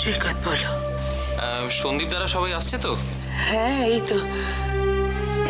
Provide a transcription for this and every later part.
সৈকত বলো। সন্দীপ দ্বারা সবাই আসছে তো? হ্যাঁ,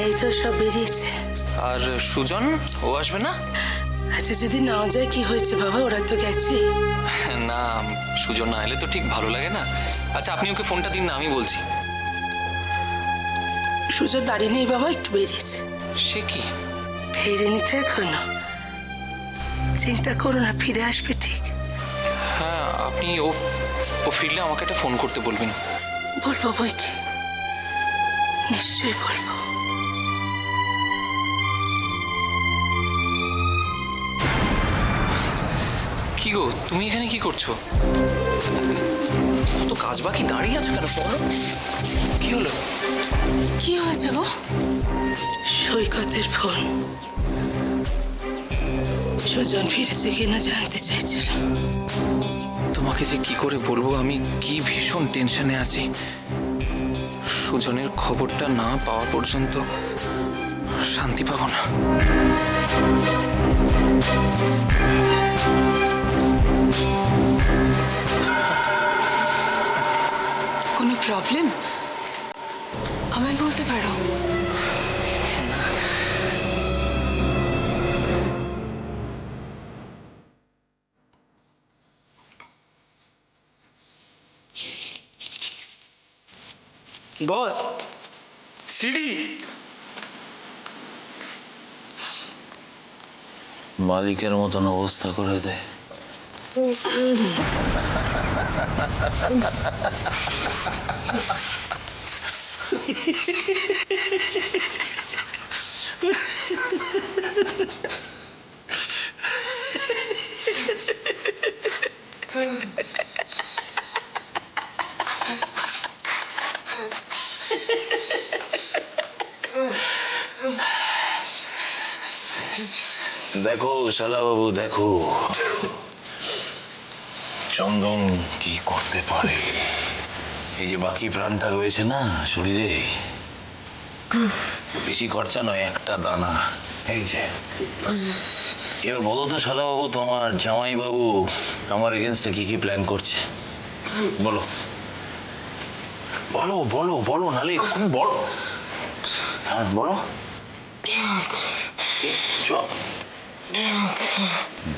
এই তো সব বেরিয়েছে। আর সুজন, ও আসবে না? আচ্ছা, যদি নাও যায় কি হয়েছে বাবা, ওরা তো গেছে। না, সুজন না এলে তো ঠিক ভালো লাগে না। আচ্ছা, আপনি ওকে ফোনটা দিন না, আমি বলছি। সুজন বাড়ি নেই বাবা, একটু বেরিয়েছে। সে কি? ফেরেনি তো এখনো। চিন্তা করো না, ফিরে আসবে ঠিক। হ্যাঁ, আপনি ও ফিরলে আমাকে একটা ফোন করতে বলবেন। বলবো বই কি, নিশ্চয়ই বলবো। কি গো, তুমি এখানে কি করছো? কত কাজ বাকি, দাঁড়িয়ে আছো কেন? চলো। কি হলো? কি হয়েছে গো? সৈকতের ফোন। সুজন ফিরেছে কিনা জানতে চাইছিল। তোমাকে যে কি করে বলবো, আমি কি ভীষণ টেনশনে আছি। সুজনের খবরটা না পাওয়া পর্যন্ত শান্তি পাবো না। কোনো প্রবলেম? আমায় বলতে পারো। বস, সিঁড়ি। মালিকের মতন অবস্থা করে দেয়। দেখো শালা বাবু, দেখো চন্দন কি করতে পারে। এই যে বাকি প্রাণটা রয়েছে না শরীরে, বেশি খরচা নয়, একটা দানা। এই যে এবার বলো তো শালা বাবু, তোমার জামাই বাবু আমার এগেনস্টে কি প্ল্যান করছে? বলো বলো বলো বলো, নালে এক্ষুনি বলো। হ্যাঁ বলো।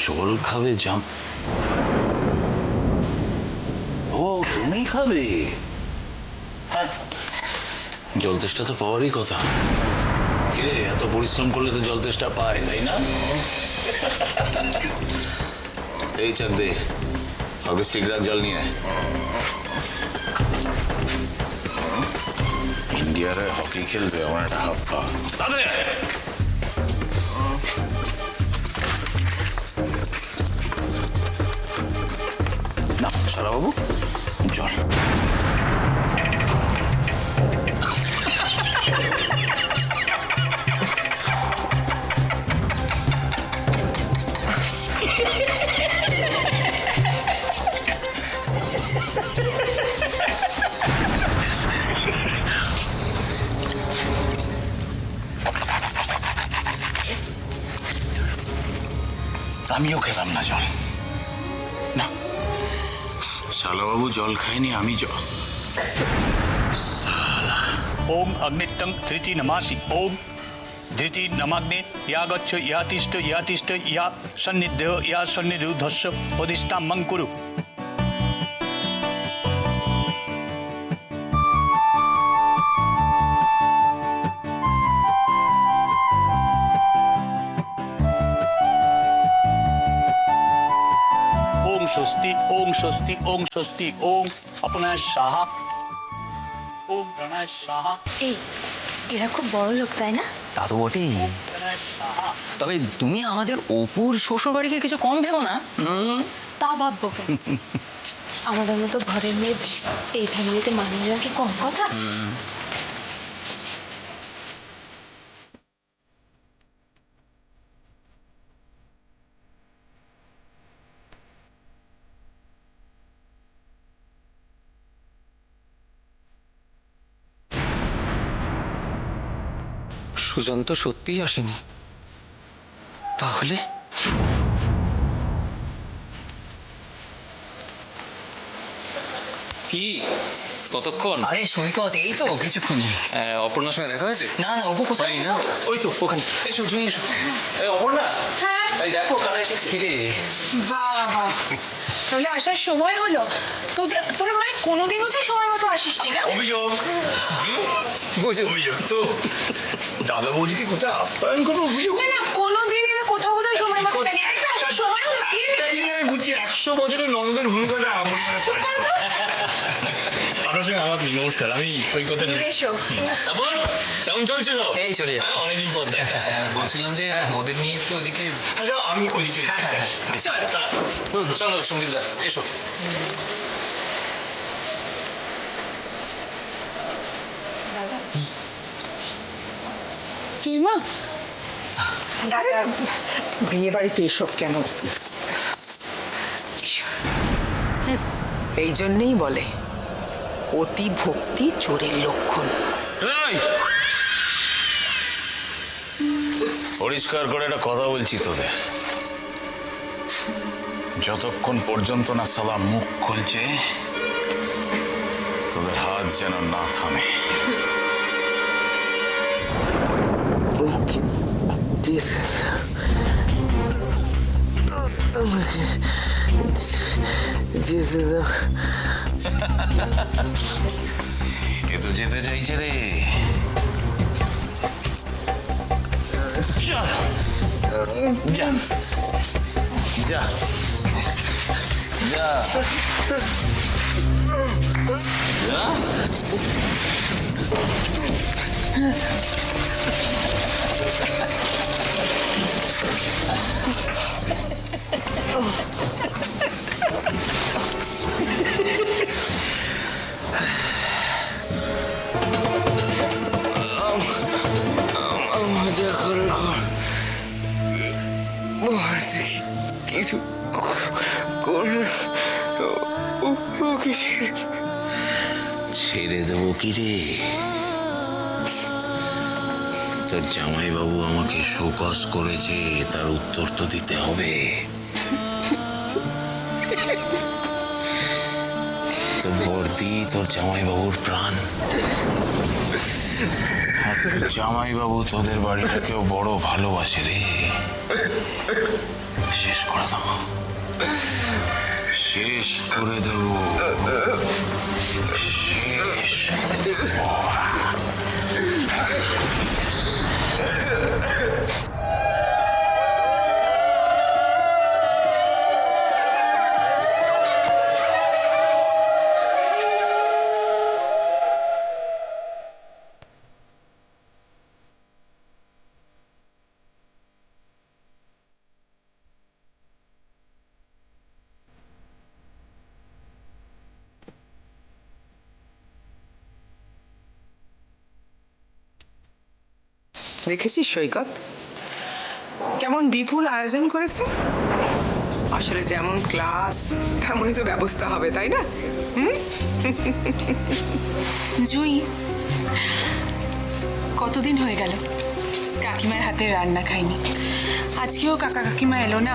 জল খাবে? জাম? ও, তুমি খাবে? হ্যাঁ, জল তেষ্টা তো পাওয়ারই কথা। কিরে, এত পরিশ্রম করলে তো জল তেষ্টা পায়, তাই না? এই চাক দে, ওকে সিগরাট জল নিয়ে। ইন্ডিয়ার হকি খেলবে, আমার একটা হাফ পা। না শালাবাবু, জল। আমিও খেলাম না জল। না, শালাবাবু জল খায়নি, আমি জল। ओम अग्नित्यम धृति नमासि। ओम धृति नमाग्ने या गच्छ या तिष्ठ या सन्निध्य या सन्निधुधस्य अधिष्ठां मं कुरु। ओम स्वस्ति ओम स्वस्ति ओम स्वस्ति ओम अपना साहा ओम प्रणय साहा। এই এরা খুব বড় লোক, তাই না? তা তো বটেই। তবে তুমি আমাদের অপুর শ্বশুর বাড়িকে কিছু কম ভেবো না। তা ভাববো কেন? আমাদের মতো ঘরের মেয়ে এই ফ্যামিলিতে মানিয়ে নেওয়া কি কম কথা? সুজন তো সত্যিই আসেনি। তাহলে কি কতক্ষণ? আরে সৈকত, এই তো কিছুক্ষণ। অপর্ণার সঙ্গে দেখা হয়েছে? না না, অপু কোথায়? না, ওই তো ওখানে। এসো জুই, এসো। অপর্ণা, এই দেখো কারা এসেছে। কিরে, বাবা, তাহলে আসার সময় হলো। তোরা মানে কোনোদিনও তো সময় মতো আসিস নি না? অভিযোগ অভিযোগ তো দাদা বৌদিকে কোথায় আপ্যায়ন করবো অভিযোগ? না না, কোনোদিন এরা কোথাও কোথাও সময় মতো জানি। আরেকটা আসার সময় হলো। আমি বুঝছি 100 বছরের নন্দনের ভূমিকাটা আমার মনে হয়। আপনার সঙ্গে আমার নমস্কার, আমি সৈকতের। এসো। তারপর কেমন চলছে সব? এই চলে যাচ্ছে। অনেকদিন পর দেখা। বলছিলাম যে ওদের নিয়ে একটু ওদিকে। আচ্ছা আমি ওদিকে। চলো সন্দীপ দা, এসো। তুই মা দাদা বিয়ে বাড়িতে এসব কেন? এই জন্যেই বলে অতি ভক্তি চোরের লক্ষণ। পরিষ্কার করে একটা কথা বলছি তোদের, যতক্ষণ পর্যন্ত না সালা মুখ খুলছে তোদের হাত যেন না থামে। এ তো যেতে চাইছে রে। যা যা যা যা যা। কিছু ওকে ছেড়ে দেবো কি রে? তোর জামাইবাবু আমাকে শোকজ করেছে, তার উত্তর তো দিতে হবে। তোর বর্দি তোর জামাইবাবুর প্রাণ, আর তোর জামাইবাবু তোদের বাড়িটাকেও বড় ভালোবাসে রে। শেষ করে দেবো, শেষ করে দেবো, শেষ করে দেবো। দেখেছিস সৈকত কেমন বিপুল আয়োজন করেছে? আসলে যেমন ক্লাস তেমনই তো ব্যবস্থা হবে, তাই না? জুই, কতদিন হয়ে গেল কাকিমার হাতের রান্না খাইনি। আজকেও কাকা কাকিমা এলো না,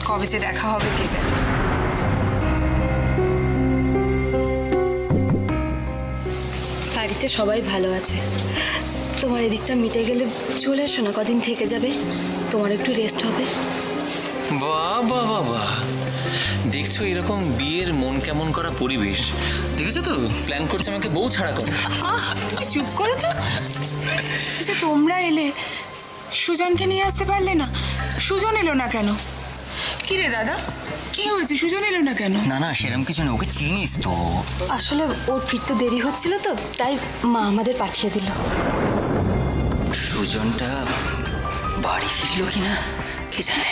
কবে যে দেখা হবে কে জানে। বাড়িতে সবাই ভালো আছে। তোমার এদিকটা মিটে গেলে চলে এসো না, কদিন থেকে যাবে, তোমার একটু রেস্ট হবে। বাবা বাবা, দেখছো এরকম বিয়ের মন কেমন করা পরিবেশ দেখেছো তো? প্ল্যান করছে আমাকে বউ ছাড়া করে। তুমি চুপ করো তো। আচ্ছা তোমরা এলে, সুজনকে নিয়ে আসতে পারলে না? সুজন এলো না কেন? কি রে দাদা, কি হয়েছে? সুজন এলো না কেন? না না, সেরকম কিছু না, ওকে চিনিস তো। আসলে ওর ফিরতে দেরি হচ্ছিল তো, তাই মা আমাদের পাঠিয়ে দিল। সুজনটা বাড়ি ফিরলো কিনা কে জানে।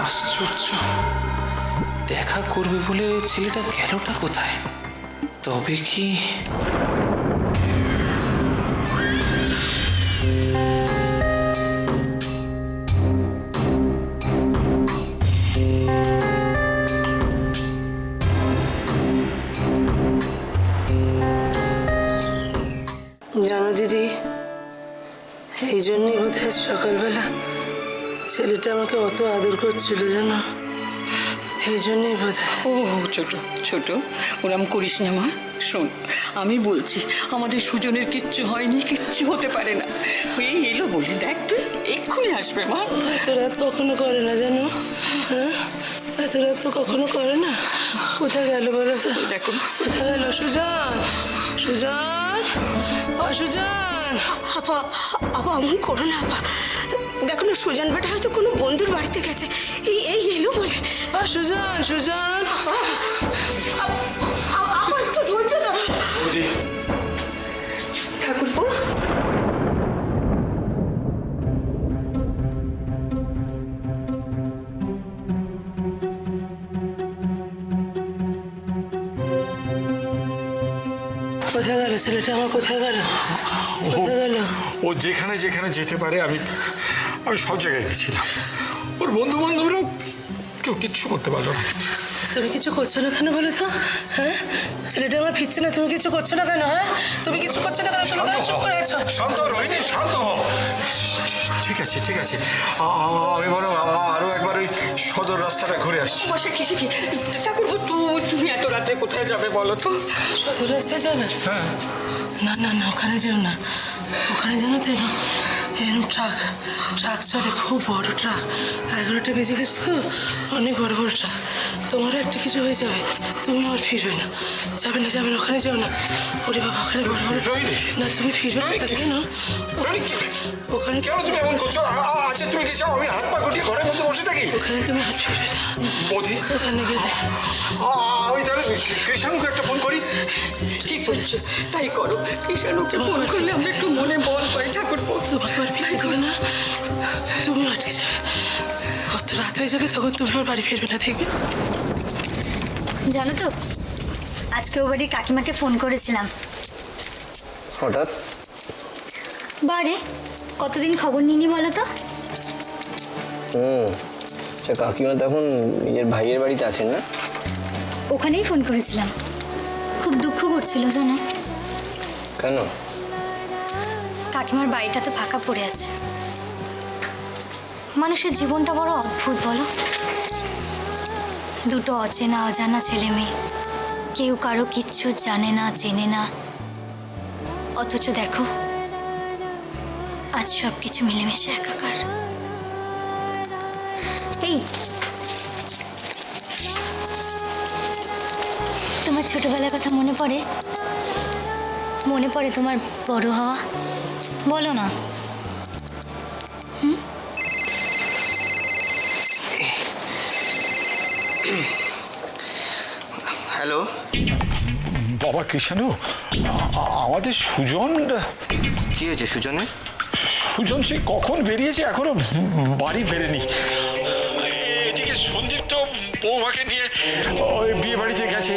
আশ্চর্য, দেখা করবে বলে ছেলেটা গেলটা কোথায়? তবে কি জানো দিদি, এই জন্যই বোধহয় সকালবেলা ছেলেটা আমাকে অত আদর করছিল, জানো? এই জন্যই বোধ ও ছোট ছোট ওরম করিস না মা। শোন, আমি বলছি আমাদের সুজনের কিচ্ছু হয়নি, কিচ্ছু হতে পারে না। এই এলো বলে দেখ, তুই এক্ষুনি আসবে মা। এত রাত কখনো করে না জানো, হ্যাঁ এত রাত তো কখনো করে না। কোথায় গেল বলো তো? দেখো কোথায় গেল সুজন? সুজন, ও সুজন। আপা আপা এমন করো না আপা, দেখো না সুজন বেটা হয়তো কোনো বন্ধুর বাড়িতে গেছে, এই এলো বলে। ও সুজন, সুজন। আমার একটু ধৈর্য ধরো ঠাকুরপো। কোথায় গেল ছেলেটা আমার? কোথায় গেল? কোথায় গেল? ও যেখানে যেখানে যেতে পারে আমি সব জায়গায় গেছিলাম। ওর বন্ধু বান্ধবরাও কেউ কিচ্ছু করতে পারলো না। তুমি কিছু করছো না কেন বলো তো? হ্যাঁ ছেলেটা আমার ফিরছে না, তুমি কিছু করছো না কেন? হ্যাঁ তুমি কিছু করছো না কেন? তুমি কেন চুপ করে আছো? শান্ত হ রোহিণী, শান্ত হ। ঠিক আছে ঠিক আছে, আমি বরং আরো একবার ওই সদর রাস্তাটা ঘুরে আসছি। বসে কিসে কি ঠাকুরপো, তুমি এত রাতে কোথায় যাবে বলো তো? সদর রাস্তায় যাবে? হ্যাঁ। না না না, ওখানে যেও না। ওখানে জানো তো এরকম এরকম ট্রাক চলে, খুব বড় ট্রাক। 11টা বেজে গেছে তো, অনেক বড় বড় ট্রাক। তোমারও একটা কিছু হয়ে যাবে, তুমি আর ফিরবে না। যাবে না যাবে না, ওখানে যেও না। ওরে বাবা, ওখানে বড় বড়। রোহিণী, না তুমি ফিরবে না কেন? ওখানে কেন তুমি এমন করছো? আচ্ছা তুমি কি চাও আমি হাত পা গুটিয়ে ঘরের মধ্যে বসে থাকি? ওখানে তুমি আর ফিরবে না। বৌদি, ওখানে গেলে আমি তাহলে কৃষাণুকে একটা ফোন করি। ঠিক হচ্ছে, তাই করো। কৃষাণুকে ফোন করলে আমরা একটু মনে বল পাই ঠাকুরপো। তোমাকে আর ফিরতে দেবে না, তুমি আটকে যাবে। কত রাত হয়ে যাবে তখন তুমি আর বাড়ি ফিরবে না, দেখবে। জানো তো আজকে ও বাড়ির কাকিমাকে ফোন করেছিলাম। হঠাৎ? বারে কতদিন খবর নিইনি বলো তো? সে কাকিমা তখন নিজের ভাইয়ের বাড়িতে আছেন না? ওখানেই ফোন করেছিলাম, খুব দুঃখ করছিল জানো। কেন? কাকিমার বাড়িটা তো ফাঁকা পড়ে আছে। মানুষের জীবনটা বড় অদ্ভুত বলো। দুটো অচেনা অজানা ছেলে মেয়ে, কেউ কারো কিচ্ছু জানে না চেনে না, অথচ দেখো আজ সব কিছু মিলেমিশে একাকার। এই তোমার ছোটবেলার কথা মনে পড়ে? মনে পড়ে তোমার বড় হওয়া? বলো না। হ্যালো বাবা কৃষাণু, আমাদের সুজন। কি হয়েছে সুজনের? সুজন সে কখন বেরিয়েছে, এখনো বাড়ি ফেরেনি। এদিকে সন্দীপ তো বৌমাকে নিয়ে ওই বিয়ে বাড়িতে গেছে।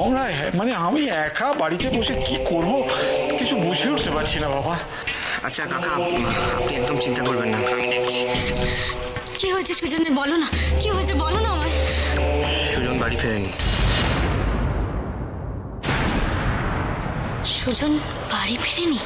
আমরা আমি একা বাড়িতে বসে কি করব কিছু বুঝে উঠতে পারছি না বাবা। আচ্ছা কাকা, আপনি একদম চিন্তা করবেন না, আমি দেখছি। কি হয়েছে সুজনের বলো না, কি হয়েছে বলো না আমায়। সুজন বাড়ি ফেরেনি। সুজন বাড়ি ফেরেনি?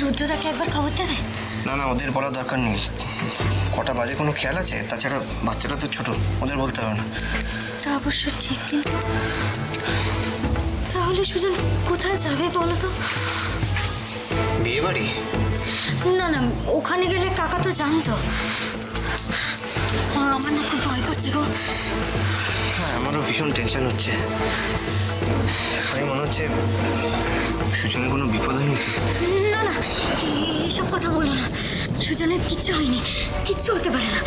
রুদ্রদাকে একবার খবর দেবে? না না, ওদের বলার দরকার নেই। কটা বাজে কোনো খেয়াল আছে? তাছাড়া বাচ্চাটা তো ছোট, ওদের বলতে হবে না। তা অবশ্য ঠিক, কিন্তু তাহলে সুজন কোথায় যাবে বলো তো? বিয়ে বাড়ি? না না, ওখানে গেলে কাকা তো জানতো। আমার না খুব ভয় করছে গো। হ্যাঁ, আমারও ভীষণ টেনশন হচ্ছে। খালি মনে হচ্ছে সুজনের কোনো বিপদ হয়নি তো? না না, এইসব কথা বলো না। সুজনের কিচ্ছু হয়নি, কিচ্ছু হতে পারে না।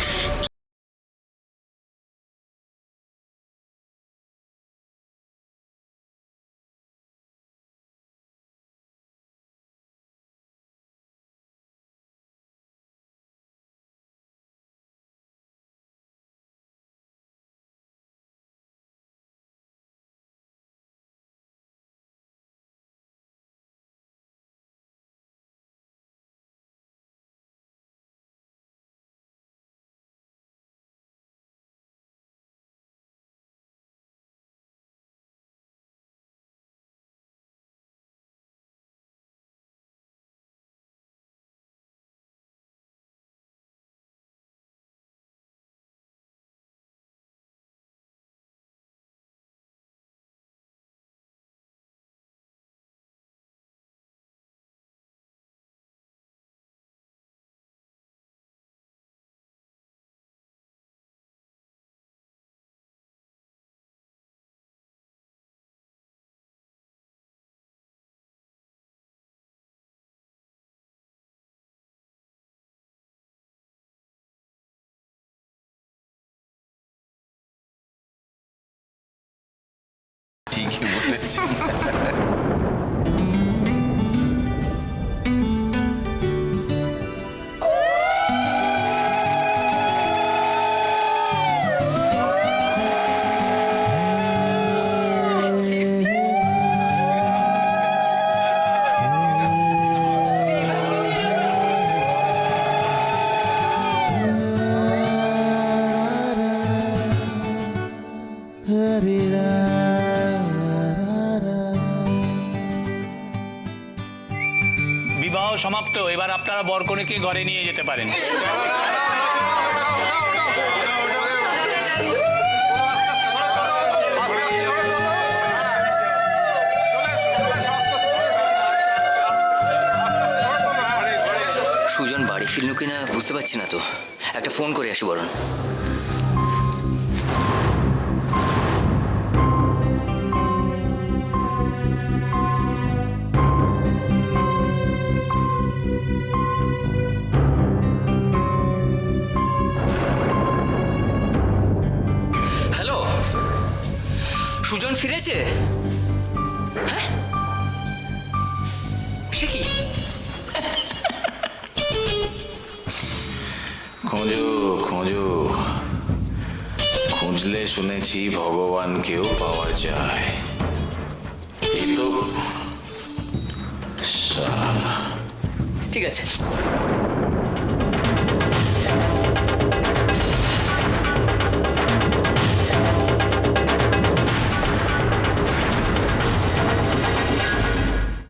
ঠিকই বলেছ। বিবাহ সমাপ্ত, এবার আপনারা বরকনেকে ঘরে নিয়ে যেতে পারেন। সুজন বাড়ি ফিরল কিনা বুঝতে পারছি না তো, একটা ফোন করে আসি বরং। হ্যালো, সুজন ফিরেছে? হ্যাঁ, সে কি? খোঁজো খোঁজো, খুঁজলে শুনেছি ভগবানকেও পাওয়া যায়। এই তো ঠিক আছে।